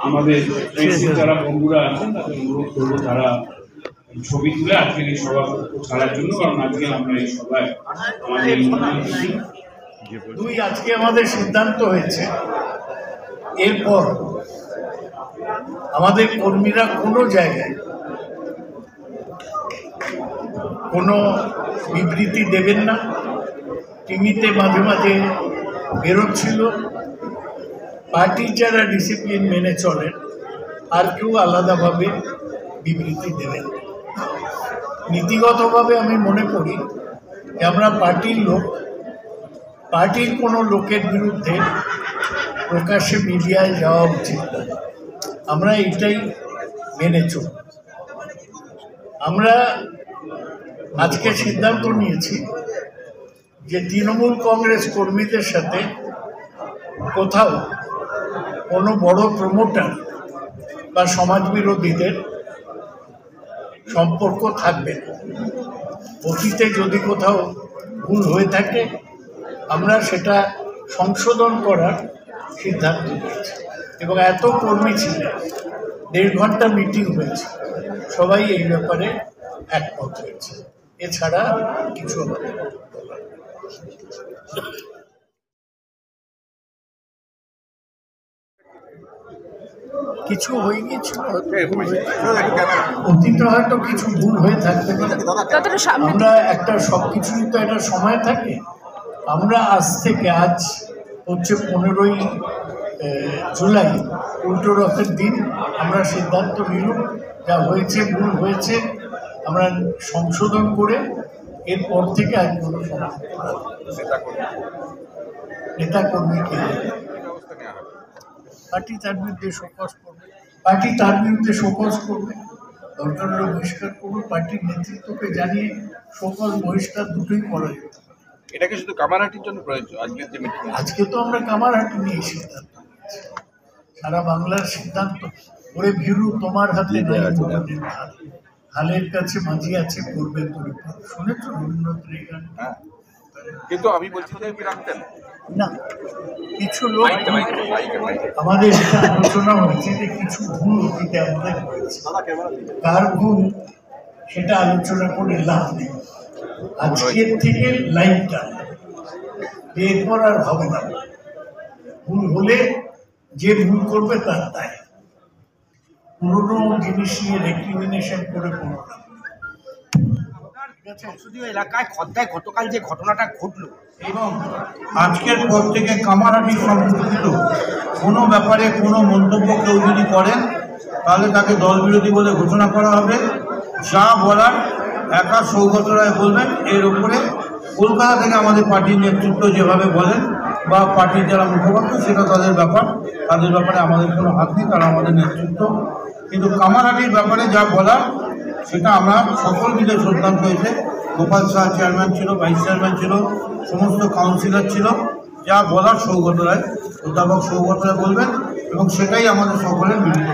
আমাদের যারা বন্ধুরা আছেন তাদের অনুরোধ করবো তারা ছবি তুলে আজকের এই সভা ছাড়ার জন্য, কারণ আজকে আমরা এই সভায় আজকে আমাদের সিদ্ধান্ত হয়েছে এরপর আমাদের কর্মীরা কোনো জায়গায় কোনো বিবৃতি দেবেন না। টিভিতে মাঝে মাঝে বেরোচ্ছিল পার্টির যারা ডিসিপ্লিন মেনে চলেন আর কেউ আলাদাভাবে বিবৃতি দেবেন। নীতিগতভাবে আমি মনে করি যে আমরা পার্টির লোক, পার্টির কোনো লোকের বিরুদ্ধে প্রকাশ্যে মিডিয়ায় যাওয়া উচিত না। আমরা এটাই মেনে চলি। আমরা আজকে সিদ্ধান্ত নিয়েছি যে তৃণমূল কংগ্রেস কর্মীদের সাথে কোথাও কোনো বড় প্রমোটার বা সমাজবিরোধীদের সম্পর্ক থাকবে না। অতীতে যদি কোথাও ভুল হয়ে থাকে আমরা সেটা সংশোধন করার সিদ্ধান্ত নিয়েছি এবং এত কর্মী ছিলেন, 1.5 ঘন্টা মিটিং হয়েছে, সবাই এই ব্যাপারে একমত হয়েছে। এছাড়া কিছু আমাদের কিছু হয়ে গিয়েছিল, অতীতে হয়তো কিছু ভুল হয়ে থাকতে পারে। আমরা একটা সবকিছুই তো একটা সময় থাকে। আমরা আজ থেকে, আজ হচ্ছে 15ই জুলাই, উল্টো রথের দিন, আমরা সিদ্ধান্ত নিলাম যা হয়েছে ভুল হয়েছে আমরা সংশোধন করে এরপর থেকে আর কোনো নেতাকর্মীকে পার্টি তার বিরুদ্ধে শোকজ করবে, পার্টি তার বিরুদ্ধে শোকজ করবে, দরকার হলে বহিষ্কার করবে। পার্টির নেতৃত্বকে জানিয়ে শোকজ বহিষ্কার দুটোই করা যেত। এটাকে শুধু কামারহাটির জন্য প্রয়োজন? আজকে তো আমরা কামারহাটি নিয়ে সিদ্ধান্ত, সারা বাংলার সিদ্ধান্ত করে ভিরু তোমার হাতে নাই মোহাম্মদের হাত, হালের কাছে মাঝি আছে করবে পরিপাক। শুনেছ রবীন্দ্রনাথের এই গান? কিন্তু আমি বলছি যে কি রাখতেন না, কিছু লোক আমাদের এটা আলোচনা হয়েছে যে কিছু ভুল অতীতে আমাদের হয়েছে, তার ভুল সেটা আলোচনা করে লাভ নেই। আজকের থেকে লাইনটা এরপর আর হবে না। ভুল হলে যে ভুল করবে তার দায়। পুরোনো জিনিস নিয়ে রেক্রিমিনেশন করে কোনো লাভ নেই। সংসদীয় এলাকায় খদ্দায় গতকাল যে ঘটনাটা ঘটল, এবং আজকের পর থেকে কামারহাটি সম্পর্কিত কোনো ব্যাপারে কোনো মন্তব্য কেউ যদি করেন তাহলে তাকে দল বিরোধী বলে ঘোষণা করা হবে। যা বলার একা সৌগত রায় বলবেন। এর উপরে কলকাতা থেকে আমাদের পার্টির নেতৃত্ব যেভাবে বলেন বা পার্টির যারা মুখপাত্র সেটা তাদের ব্যাপার, তাদের ব্যাপারে আমাদের কোনো হাত নেই, তারা আমাদের নেতৃত্ব। কিন্তু কামারহাটির ব্যাপারে যা বলার সেটা আমরা সকল মিলে সিদ্ধান্ত হয়েছে। গোপাল শাহ চেয়ারম্যান ছিল, ভাইস চেয়ারম্যান ছিল, সমস্ত কাউন্সিলর ছিল। যা বলার সৌগত রায়, অধ্যাপক সৌগত রায় বলবেন এবং সেটাই আমাদের সকলের মিলিত।